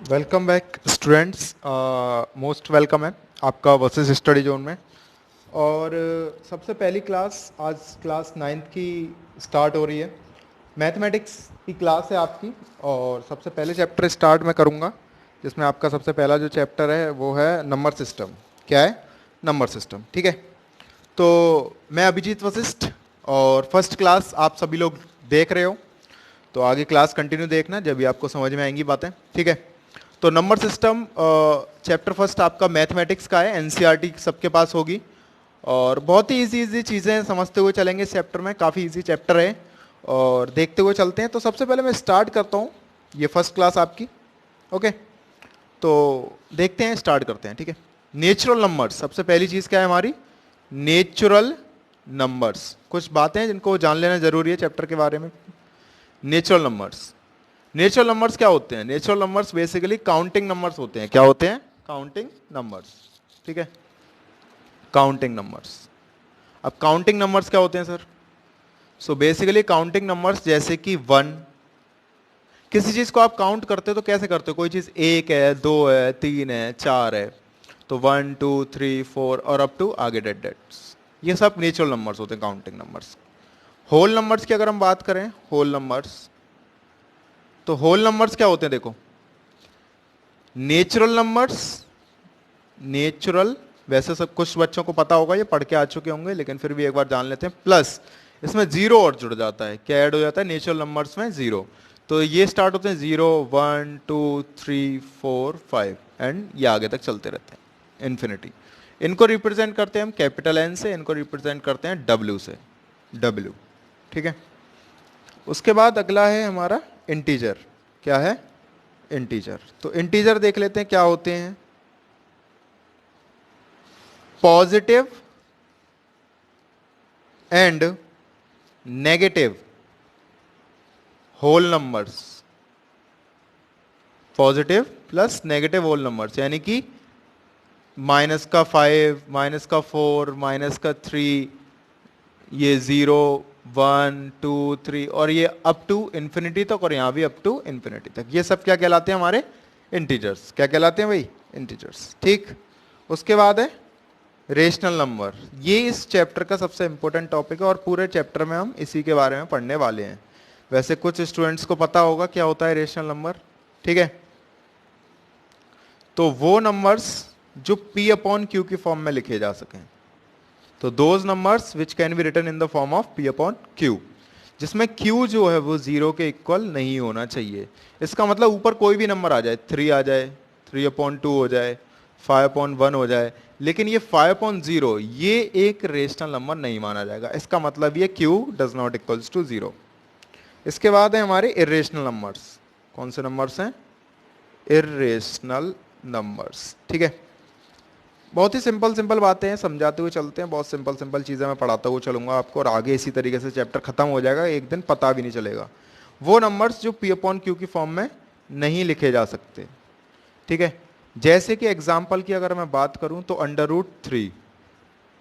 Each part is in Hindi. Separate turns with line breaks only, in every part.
Welcome back students, most welcome है आपका वर्सेस स्टडी जोन में। और सबसे पहली क्लास आज क्लास नाइन्थ की स्टार्ट हो रही है। मैथमेटिक्स की क्लास है आपकी और सबसे पहले चैप्टर स्टार्ट मैं करूँगा जिसमें आपका सबसे पहला जो चैप्टर है वो है नंबर सिस्टम। क्या है? Number system. ठीक है, तो मैं अभिजीत वशिष्ठ और फर्स्ट क्लास आप सभी लोग देख रहे हो, तो आगे क्लास कंटिन्यू देखना जब भी आपको समझ में आएंगी बातें। ठीक है, तो नंबर सिस्टम चैप्टर फर्स्ट आपका मैथमेटिक्स का है, एनसीईआरटी सबके पास होगी और बहुत ही इजी इजी चीज़ें समझते हुए चलेंगे इस चैप्टर में। काफ़ी इजी चैप्टर है और देखते हुए चलते हैं। तो सबसे पहले मैं स्टार्ट करता हूँ, ये फर्स्ट क्लास आपकी। ओके, तो देखते हैं, स्टार्ट करते हैं। ठीक है, नेचुरल नंबर्स, सबसे पहली चीज़ क्या है हमारी? Natural numbers. कुछ बातें हैं जिनको जान लेना जरूरी है चैप्टर के बारे में। नेचुरल नंबर्स, नेचुरल नंबर्स क्या होते हैं? Natural numbers basically counting numbers होते हैं। क्या होते हैं? Counting numbers. ठीक है, काउंटिंग नंबर्स। अब काउंटिंग नंबर्स क्या होते हैं sir? So basically counting numbers जैसे कि 1, किसी चीज को आप काउंट करते हो तो कैसे करते हो? कोई चीज 1 है, 2 है, 3 है, 4 है, तो 1 2 3 4 और अप टू आगे डेट डेट्स, ये सब नेचुरल नंबर्स होते हैं, काउंटिंग नंबर्स। होल नंबर्स की अगर हम बात करें, होल नंबर्स, तो होल नंबर्स क्या होते हैं? देखो, नेचुरल नंबर्स, नेचुरल, वैसे सब कुछ बच्चों को पता होगा, ये पढ़ के आ चुके होंगे, लेकिन फिर भी एक बार जान लेते हैं। प्लस इसमें जीरो और जुड़ जाता है। क्या ऐड हो जाता है नेचुरल नंबर्स में? जीरो। तो ये स्टार्ट होते हैं 0 1 2 3 4 5 एंड ये आगे तक चलते रहते हैं इन्फिनिटी। इनको रिप्रेजेंट करते हैं हम कैपिटल एन से, इनको रिप्रेजेंट करते हैं डब्ल्यू से, डब्ल्यू। ठीक है, उसके बाद अगला है हमारा इंटीजर। क्या है? इंटीजर। तो इंटीजर देख लेते हैं क्या होते हैं। Positive and negative whole numbers, positive plus negative whole numbers, यानी कि माइनस का 5, माइनस का 4, माइनस का 3, ये 0 1 2 3 और ये अप टू इन्फिनिटी तक, और यहाँ भी अप टू इन्फिनिटी तक। ये सब क्या कहलाते हैं? हमारे इंटीजर्स। क्या कहलाते हैं भाई? इंटीजर्स। ठीक, उसके बाद है रेशनल नंबर। ये इस चैप्टर का सबसे इंपॉर्टेंट टॉपिक है और पूरे चैप्टर में हम इसी के बारे में पढ़ने वाले हैं। वैसे कुछ स्टूडेंट्स को पता होगा क्या होता है रेशनल नंबर। ठीक है, तो वो नंबर्स जो p अपॉन क्यू की फॉर्म में लिखे जा सकें, तो those numbers which can be written in the form of p upon q, जिसमें q जो है वो 0 के इक्वल नहीं होना चाहिए। इसका मतलब ऊपर कोई भी नंबर आ जाए, 3 आ जाए, 3 अपॉन 2 हो जाए, 5 अपॉन 1 हो जाए, लेकिन ये 5 अपॉन 0 ये एक रेशनल नंबर नहीं माना जाएगा। इसका मतलब ये q does not equals to 0। इसके बाद है हमारे इरेशनल नंबर्स। कौन से नंबर्स हैं? Irrational numbers. ठीक है, बहुत ही सिंपल सिंपल बातें हैं, समझाते हुए चलते हैं। बहुत सिंपल सिंपल चीज़ें मैं पढ़ाता हुआ चलूंगा आपको और आगे इसी तरीके से चैप्टर खत्म हो जाएगा, एक दिन पता भी नहीं चलेगा। वो नंबर्स जो p अपॉन क्यू की फॉर्म में नहीं लिखे जा सकते। ठीक है, जैसे कि एग्जाम्पल की अगर मैं बात करूं तो √3,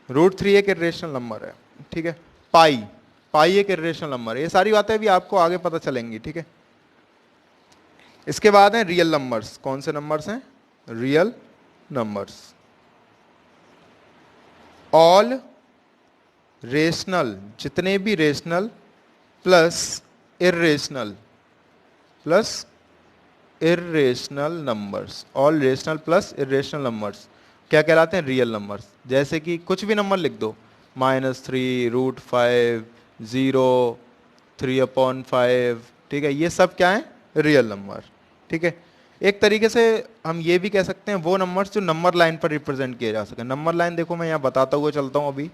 √3 एक इरेशनल नंबर है। ठीक है, पाई, पाई एक इरेशनल नंबर है। ये सारी बातें भी आपको आगे पता चलेंगी। ठीक है, इसके बाद हैं रियल नंबर्स। कौन से नंबर्स हैं? Real numbers. ऑल रेशनल, जितने भी rational plus irrational, plus irrational numbers, all rational plus irrational numbers क्या कहलाते हैं? Real numbers. जैसे कि कुछ भी नंबर लिख दो, -3, √5, 0, 3 अपॉन 5। ठीक है, ये सब क्या है? Real number. ठीक है, एक तरीके से हम ये भी कह सकते हैं वो नंबर्स जो नंबर लाइन पर रिप्रेजेंट किए जा सके। नंबर लाइन देखो, मैं यहाँ बताता हुआ चलता हूँ अभी।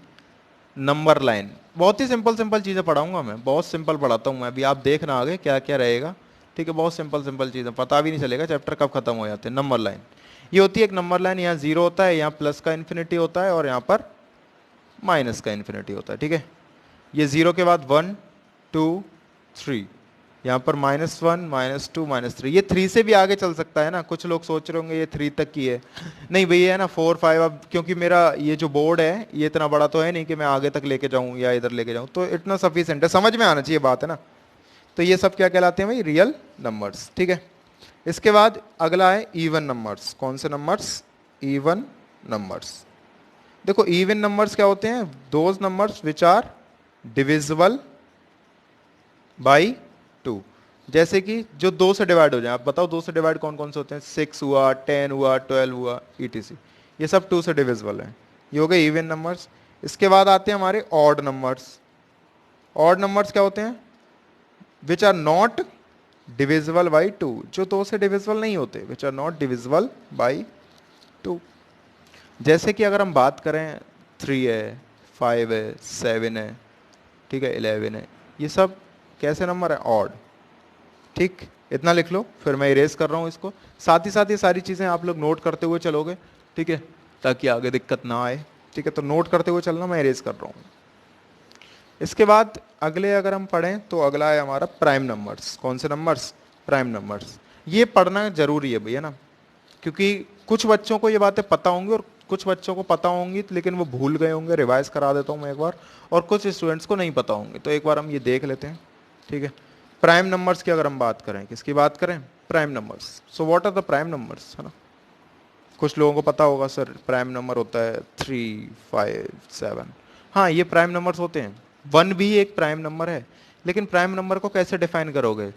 नंबर लाइन बहुत ही सिंपल सिंपल चीज़ें पढ़ाऊंगा मैं, बहुत सिंपल पढ़ाता हूँ मैं। अभी आप देखना आगे क्या क्या रहेगा। ठीक है, बहुत सिंपल सिंपल चीज़ें, पता भी नहीं चलेगा चैप्टर कब खत्म हो जाते हैं। नंबर लाइन ये होती है एक नंबर लाइन, यहाँ 0 होता है, यहाँ प्लस का इन्फिनिटी होता है और यहाँ पर माइनस का इन्फिनिटी होता है। ठीक है, ये 0 के बाद 1 2 3, यहाँ पर -1 -2 -3, ये 3 से भी आगे चल सकता है ना। कुछ लोग सोच रहे होंगे ये 3 तक की है, नहीं भैया है ना 4 5। अब क्योंकि मेरा ये जो बोर्ड है ये इतना बड़ा तो है नहीं कि मैं आगे तक लेके जाऊँ या इधर लेके जाऊँ, तो इतना सफिशिएंट है, समझ में आना चाहिए बात है ना। तो ये सब क्या कहलाते हैं भाई? Real numbers. ठीक है, इसके बाद अगला है इवन नंबर्स। कौन से नंबर्स? Even numbers. देखो इवन नंबर्स क्या होते हैं? Those numbers which are divisible by 2। जैसे कि जो 2 से डिवाइड हो जाए। आप बताओ 2 से डिवाइड कौन कौन से होते हैं? 6 हुआ, 10 हुआ, 12 हुआ, ईटीसी। ये सब 2 से डिविजिबल हैं। ये हो गए इवन नंबर्स। इसके बाद आते हैं हमारे ऑड नंबर्स। ऑड नंबर्स क्या होते हैं? Which are not divisible by 2, जो 2 से डिविजिबल नहीं होते, which are not divisible by 2। जैसे कि अगर हम बात करें 3 है, 5 है, 7 है, ठीक है, 11 है, ये सब कैसे नंबर है? ऑड। ठीक, इतना लिख लो, फिर मैं इरेज कर रहा हूँ इसको। साथ ही साथ ये सारी चीज़ें आप लोग नोट करते हुए चलोगे, ठीक है, ताकि आगे दिक्कत ना आए। ठीक है, तो नोट करते हुए चलना, मैं इरेज कर रहा हूँ। इसके बाद अगले अगर हम पढ़ें तो अगला है हमारा प्राइम नंबर्स। कौन से नंबर्स? Prime numbers. ये पढ़ना जरूरी है भैया ना, क्योंकि कुछ बच्चों को ये बातें पता होंगी और कुछ बच्चों को पता होंगी लेकिन वो भूल गए होंगे। रिवाइज करा देता हूँ मैं एक बार। और कुछ स्टूडेंट्स को नहीं पता होंगे, तो एक बार हम ये देख लेते हैं। ठीक है, प्राइम नंबर्स की अगर हम बात करें, किसकी बात करें? Prime numbers. So what are the prime numbers, है ना? कुछ लोगों को पता होगा सर प्राइम नंबर होता है 3, 5, 7। हाँ, ये प्राइम नंबर्स होते हैं। 1 भी एक प्राइम नंबर है, लेकिन प्राइम नंबर को कैसे डिफाइन करोगे?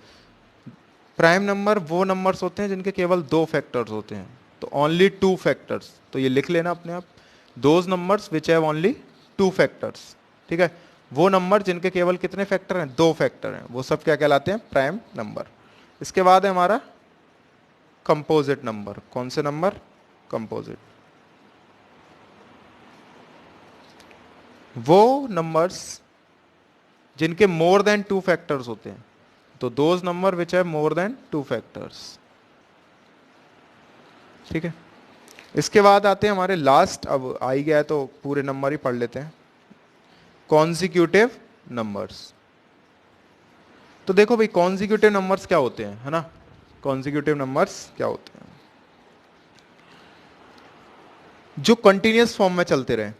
प्राइम नंबर वो नंबर्स होते हैं जिनके केवल 2 फैक्टर्स होते हैं, तो ओनली 2 फैक्टर्स। तो ये लिख लेना अपने आप, those numbers which have only 2 factors. ठीक है, वो नंबर जिनके केवल कितने फैक्टर हैं? 2 फैक्टर हैं, वो सब क्या कहलाते हैं? Prime number. इसके बाद है हमारा कंपोजिट नंबर। कौन से नंबर? कंपोजिट। वो नंबर्स जिनके मोर देन 2 फैक्टर्स होते हैं, तो those number which have more than 2 factors. ठीक है, इसके बाद आते हैं हमारे लास्ट, अब आ ही गया है तो पूरे नंबर ही पढ़ लेते हैं, कॉन्जिक्यूटिव नंबर्स। तो देखो भाई कॉन्जिक्यूटिव नंबर्स क्या होते हैं, है ना? कॉन्जिक्यूटिव नंबर्स क्या होते हैं? जो कंटिन्यूस फॉर्म में चलते रहे।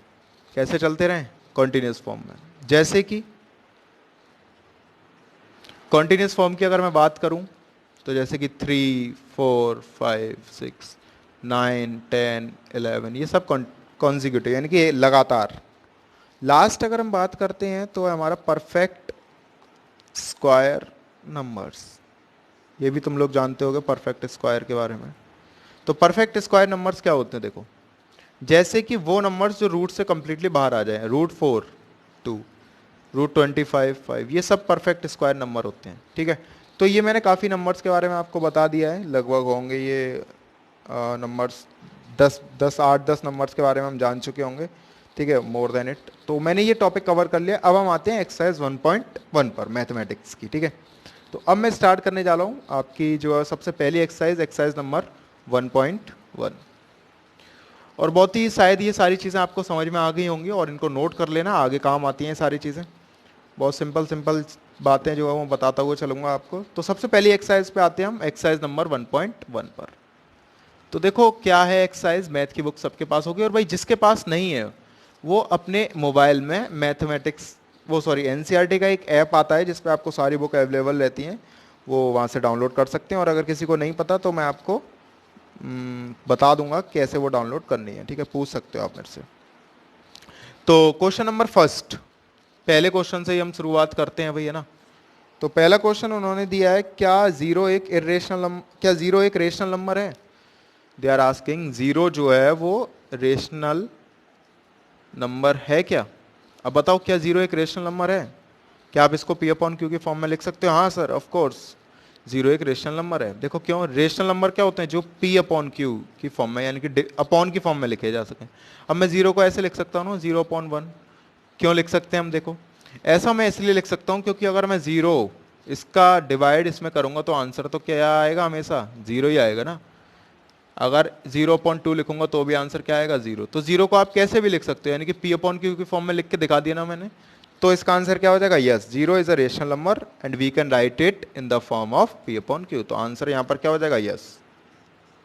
कैसे चलते रहे? कंटिन्यूस फॉर्म में। जैसे कि कंटिन्यूस फॉर्म की अगर मैं बात करूं तो जैसे कि 3, 4, 5, 6, 9, 10, 11, ये सब कॉन्जिक्यूटिव यानी कि लगातार। लास्ट अगर हम बात करते हैं तो हमारा परफेक्ट स्क्वायर नंबर्स। ये भी तुम लोग जानते होगे परफेक्ट स्क्वायर के बारे में। तो परफेक्ट स्क्वायर नंबर्स क्या होते हैं? देखो, जैसे कि वो नंबर्स जो रूट से कंप्लीटली बाहर आ जाए, रूट 4, 2, रूट 25, 5, ये सब परफेक्ट स्क्वायर नंबर होते हैं। ठीक है, तो ये मैंने काफ़ी नंबर्स के बारे में आपको बता दिया है। लगभग होंगे ये नंबर्स 8-10 नंबर्स के बारे में हम जान चुके होंगे। ठीक है, मोर देन इट। तो मैंने ये टॉपिक कवर कर लिया। अब हम आते हैं एक्सरसाइज 1.1 पर, मैथमेटिक्स की। ठीक है, तो अब मैं स्टार्ट करने जा रहा हूँ आपकी जो है सबसे पहली एक्सरसाइज नंबर 1.1। और बहुत ही शायद ये सारी चीज़ें आपको समझ में आ गई होंगी और इनको नोट कर लेना, आगे काम आती हैं सारी चीज़ें। बहुत सिंपल सिंपल बातें जो है वो बताता हुआ चलूँगा आपको। तो सबसे पहली एक्सरसाइज पे आते हैं हम, एक्सरसाइज नंबर 1.1 पर। तो देखो क्या है एक्सरसाइज, मैथ की बुक सबके पास होगी, और भाई जिसके पास नहीं है वो अपने मोबाइल में मैथमेटिक्स, वो सॉरी एनसीईआरटी का एक ऐप आता है जिसपे आपको सारी बुक अवेलेबल रहती हैं, वो वहाँ से डाउनलोड कर सकते हैं। और अगर किसी को नहीं पता तो मैं आपको बता दूंगा कैसे वो डाउनलोड करनी है। ठीक है, पूछ सकते हो आप मेरे से। तो क्वेश्चन नंबर फर्स्ट, पहले क्वेश्चन से ही हम शुरुआत करते हैं भैया ना। तो पहला क्वेश्चन उन्होंने दिया है, क्या जीरो एक रेशनल नंबर है? दे आर आस्किंग जीरो जो है वो रेशनल नंबर है क्या? अब बताओ क्या जीरो एक रेशनल नंबर है? क्या आप इसको पी अपॉन क्यू की फॉर्म में लिख सकते हो? हाँ सर, ऑफ कोर्स जीरो एक रेशनल नंबर है। देखो क्यों, रेशनल नंबर क्या होते हैं? जो पी अपॉन क्यू की फॉर्म में यानी कि अपॉन की फॉर्म में लिखे जा सके। अब मैं जीरो को ऐसे लिख सकता हूँ ना, 0/1। क्यों लिख सकते हैं हम? देखो ऐसा मैं इसलिए लिख सकता हूँ क्योंकि अगर मैं जीरो इसका डिवाइड इसमें करूंगा तो आंसर तो क्या आएगा? हमेशा जीरो ही आएगा ना। अगर 0/2 लिखूंगा तो भी आंसर क्या आएगा? जीरो। तो जीरो को आप कैसे भी लिख सकते हो, यानी कि पी अपॉन क्यू की फॉर्म में लिख के दिखा दिया ना मैंने। तो इसका आंसर क्या हो जाएगा? Yes, zero is a rational number and we can write it in the form of p upon q. तो आंसर यहाँ पर क्या हो जाएगा? यस।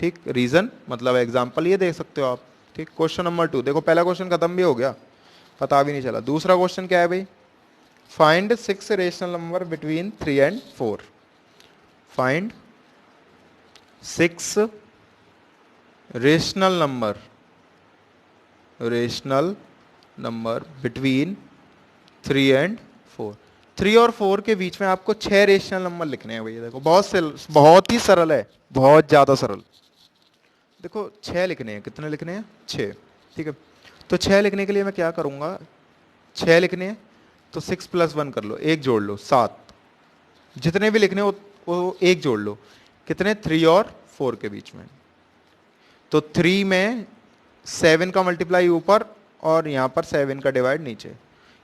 ठीक, रीजन मतलब एग्जाम्पल ये देख सकते हो आप। ठीक, क्वेश्चन नंबर 2, देखो पहला क्वेश्चन खत्म भी हो गया, पता भी नहीं चला। दूसरा क्वेश्चन क्या है भाई? Find 6 rational number between 3 and 4। Find 6 rational number between 3 and 4। 3 और 4 के बीच में आपको 6 रेशनल नंबर लिखने हैं भैया। देखो बहुत ही सरल है, बहुत ज्यादा सरल। देखो 6 लिखने हैं, कितने लिखने हैं? 6। ठीक है, तो 6 लिखने के लिए मैं क्या करूंगा, 6 लिखने हैं तो 6 + 1 कर लो, एक जोड़ लो, 7। जितने भी लिखने वो एक जोड़ लो, कितने? 3 और 4 के बीच में। तो 3 में 7 का मल्टीप्लाई ऊपर और यहाँ पर 7 का डिवाइड नीचे,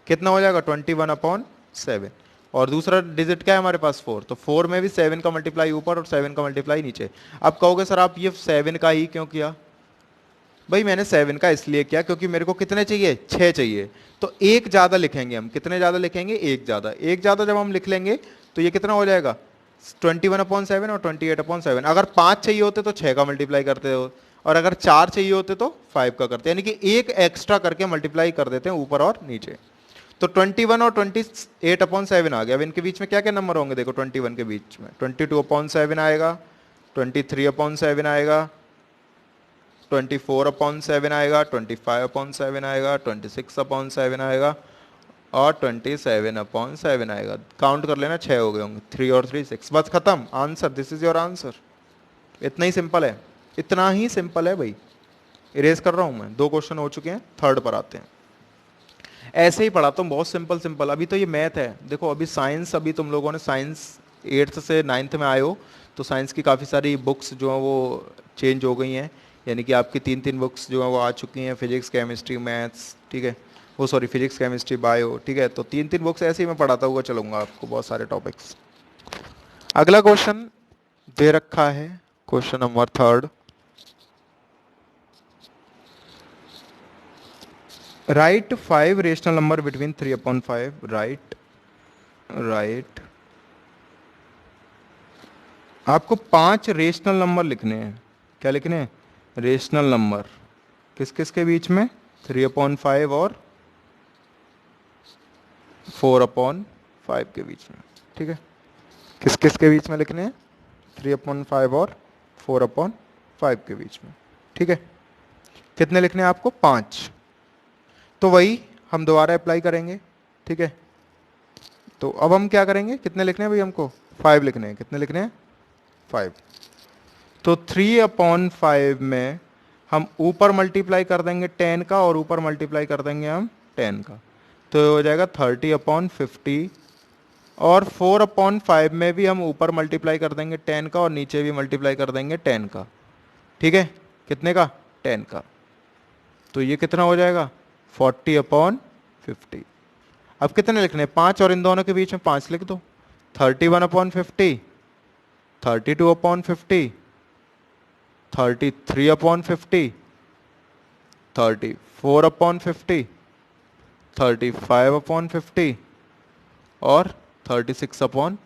कितना हो जाएगा? 21/7। और दूसरा डिजिट क्या है हमारे पास? 4। तो 4 में भी 7 का मल्टीप्लाई ऊपर और 7 का मल्टीप्लाई नीचे। अब कहोगे सर आप ये 7 का ही क्यों किया? भाई मैंने 7 का इसलिए किया क्योंकि मेरे को कितने चाहिए? 6 चाहिए। तो एक ज़्यादा लिखेंगे हम, कितने ज़्यादा लिखेंगे? एक ज़्यादा जब हम लिख लेंगे तो ये कितना हो जाएगा? 21/7 और 28/7। अगर 5 चाहिए होते तो 6 का मल्टीप्लाई करते हो, और अगर 4 चाहिए होते तो 5 का करते, यानी कि एक एक्स्ट्रा करके मल्टीप्लाई कर देते हैं ऊपर और नीचे। तो 21 और 28/7 आ गया। अब इनके बीच में क्या क्या नंबर होंगे? देखो 21 के बीच में 22/7 आएगा, 23/7 आएगा, 24/7 आएगा, 25/7 आएगा, 26/7 आएगा और 27/7 आएगा। काउंट कर लेना, 6 हो गए होंगे। 3 और 3 6, बस खत्म। Answer, this is your answer. इतना ही सिंपल है, इतना ही सिंपल है भाई। इरेज कर रहा हूं मैं, 2 क्वेश्चन हो चुके हैं, थर्ड पर आते हैं। ऐसे ही पढ़ाता हूँ, बहुत सिंपल सिंपल। अभी तो ये मैथ है। देखो अभी साइंस, अभी तुम लोगों ने साइंस 8th से 9th में आए हो, तो साइंस की काफ़ी सारी बुक्स जो हैं वो चेंज हो गई हैं। यानी कि आपकी 3 बुक्स जो हैं वो आ चुकी हैं, फिजिक्स, केमिस्ट्री, मैथ्स। ठीक है, वो सॉरी फिजिक्स, केमिस्ट्री, बायो। ठीक है, तो 3 बुक्स ऐसे ही मैं पढ़ाता हुआ चलूँगा आपको, बहुत सारे टॉपिक्स। अगला क्वेश्चन दे रखा है, question number 3। Right 5 rational number between 3/5। Right आपको 5 रेशनल नंबर लिखने हैं। क्या लिखने हैं? Rational number. किस किस के बीच में? 3/5 और 4/5 के बीच में। ठीक है, किस किस के बीच में लिखने हैं? 3/5 और 4/5 के बीच में। ठीक है, कितने लिखने हैं आपको? 5। तो वही हम दोबारा अप्लाई करेंगे। ठीक है, तो अब हम क्या करेंगे? कितने लिखने हैं भाई हमको? 5 लिखने हैं। कितने लिखने हैं? 5। तो 3/5 में हम ऊपर मल्टीप्लाई कर देंगे 10 का और ऊपर मल्टीप्लाई कर देंगे हम 10 का, तो हो जाएगा 30/50। और 4/5 में भी हम ऊपर मल्टीप्लाई कर देंगे 10 का और नीचे भी मल्टीप्लाई कर देंगे 10 का। ठीक है, कितने का? 10 का। तो ये कितना हो जाएगा? 40/50। अब कितने लिखने हैं? 5, और इन दोनों के बीच में 5 लिख दो। 31/50, 32/50, 33/50, 34/50, 35/50 और 36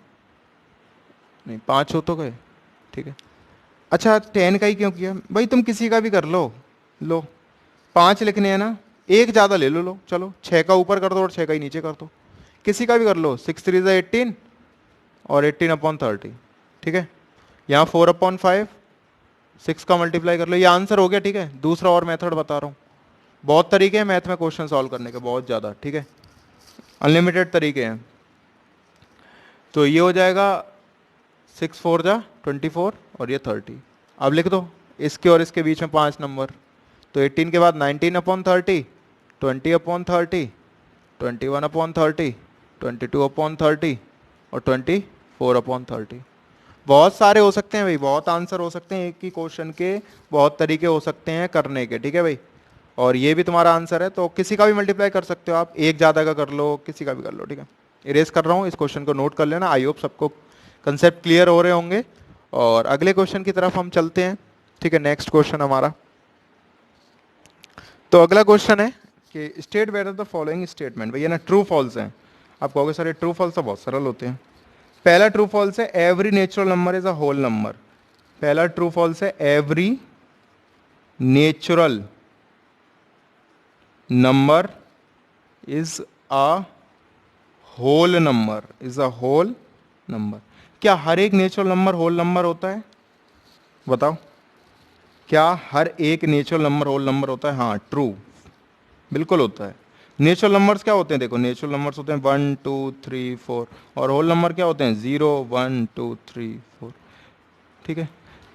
नहीं, 5 हो तो गए। ठीक है, अच्छा 10 का ही क्यों किया भाई? तुम किसी का भी कर लो। लो 5 लिखने हैं ना, एक ज़्यादा ले लो। चलो 6 का ऊपर कर दो और 6 का ही नीचे कर दो, किसी का भी कर लो। 6 3 18 और 18/30। ठीक है, यहाँ 4/5, 6 का मल्टीप्लाई कर लो, ये आंसर हो गया। ठीक है, दूसरा और मेथड बता रहा हूँ। बहुत तरीके हैं मैथ में क्वेश्चन सॉल्व करने के, बहुत ज़्यादा। ठीक है, अनलिमिटेड तरीके हैं। तो ये हो जाएगा 6 4 जा 24 और ये 30। अब लिख दो इसके और इसके बीच में 5 नंबर। तो 18 के बाद 19/30, 20/30, 21/30, 22/30 और 24/30। बहुत सारे हो सकते हैं भाई, बहुत आंसर हो सकते हैं एक ही क्वेश्चन के, बहुत तरीके हो सकते हैं करने के। ठीक है भाई, और ये भी तुम्हारा आंसर है, तो किसी का भी मल्टीप्लाई कर सकते हो आप, एक ज़्यादा का कर लो, किसी का भी कर लो। ठीक है, इरेज कर रहा हूँ, इस क्वेश्चन को नोट कर लेना। आई होप सबको कंसेप्ट क्लियर हो रहे होंगे, और अगले क्वेश्चन की तरफ हम चलते हैं। ठीक है, नेक्स्ट क्वेश्चन हमारा, तो अगला क्वेश्चन है कि state whether the following statement. भैया ना ट्रू फॉल्स है। आप कहोगे सर ये ट्रू फॉल्स तो बहुत सरल होते हैं। पहला ट्रू फॉल्स है every natural number is a whole number. पहला ट्रू फॉल्स है every natural number is a whole number, is a whole number. क्या हर एक नेचुरल नंबर होल नंबर होता है? बताओ, क्या हर एक नेचुरल नंबर होल नंबर होता है? हाँ, ट्रू, बिल्कुल होता है। नेचुरल नंबर्स क्या होते हैं? देखो, नेचुरल नंबर्स होते हैं 1 2 3 4, और होल नंबर क्या होते हैं? 0 1 2 3 4। ठीक है,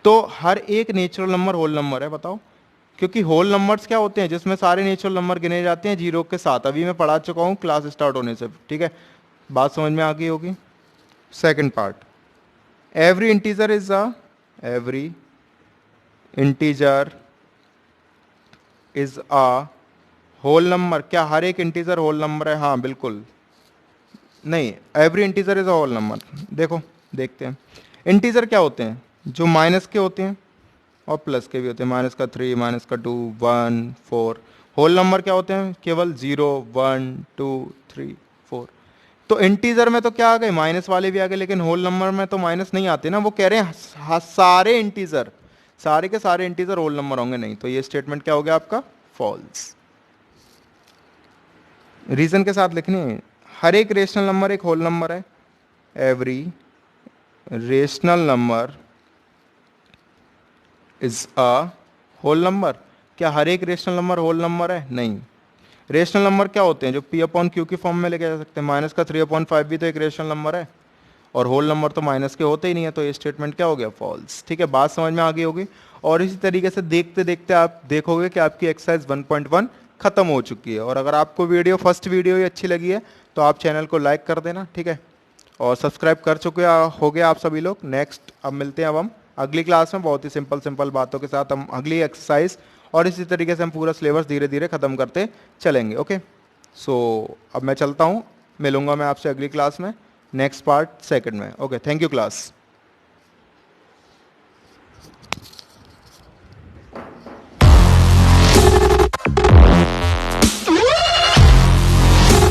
तो हर एक नेचुरल नंबर होल नंबर है, बताओ। क्योंकि होल नंबर्स क्या होते हैं? जिसमें सारे नेचुरल नंबर गिने जाते हैं जीरो के साथ। अभी मैं पढ़ा चुका हूँ क्लास स्टार्ट होने से, ठीक है, बात समझ में आ गई होगी। Second part, every integer is a, every integer is a whole number. क्या हर एक इंटीजर होल नंबर है? हाँ, बिल्कुल नहीं, every integer is a whole number. देखो, देखते हैं इंटीजर क्या होते हैं, जो माइनस के होते हैं और प्लस के भी होते हैं। माइनस का 3, माइनस का 2, 1 4। होल नंबर क्या होते हैं? केवल 0 1 2 3 4। तो इंटीजर में तो क्या आ गए, माइनस वाले भी आ गए, लेकिन होल नंबर में तो माइनस नहीं आते ना। वो कह रहे हैं सारे इंटीजर, सारे के सारे इंटीजर होल नंबर होंगे नहीं। तो ये स्टेटमेंट क्या हो गया आपका? फॉल्स। रीजन के साथ लिखनी है। हर एक रेशनल नंबर एक होल नंबर है। Every rational number is a whole number. क्या हर एक रेशनल नंबर होल नंबर है? नहीं। रेशनल नंबर क्या होते हैं? जो पी अपॉन क्यू की फॉर्म में लेके जा सकते हैं। माइनस का 3/5 भी तो एक रेशनल नंबर है, और होल नंबर तो माइनस के होते ही नहीं है। तो ये स्टेटमेंट क्या हो गया? फॉल्स। ठीक है, बात समझ में आ गई होगी। और इसी तरीके से देखते देखते आप देखोगे कि आपकी एक्सरसाइज 1.1 खत्म हो चुकी है। और अगर आपको वीडियो, फर्स्ट वीडियो ही अच्छी लगी है तो आप चैनल को लाइक कर देना, ठीक है, और सब्सक्राइब कर चुके हो गए आप सभी लोग। नेक्स्ट अब मिलते हैं अब हम अगली क्लास में, बहुत ही सिंपल सिंपल बातों के साथ हम अगली एक्सरसाइज, और इसी तरीके से हम पूरा सिलेबस धीरे धीरे ख़त्म करते चलेंगे। ओके, सो अब मैं चलता हूँ, मिलूंगा मैं आपसे अगली क्लास में, नेक्स्ट पार्ट सेकंड में। Okay, thank you class.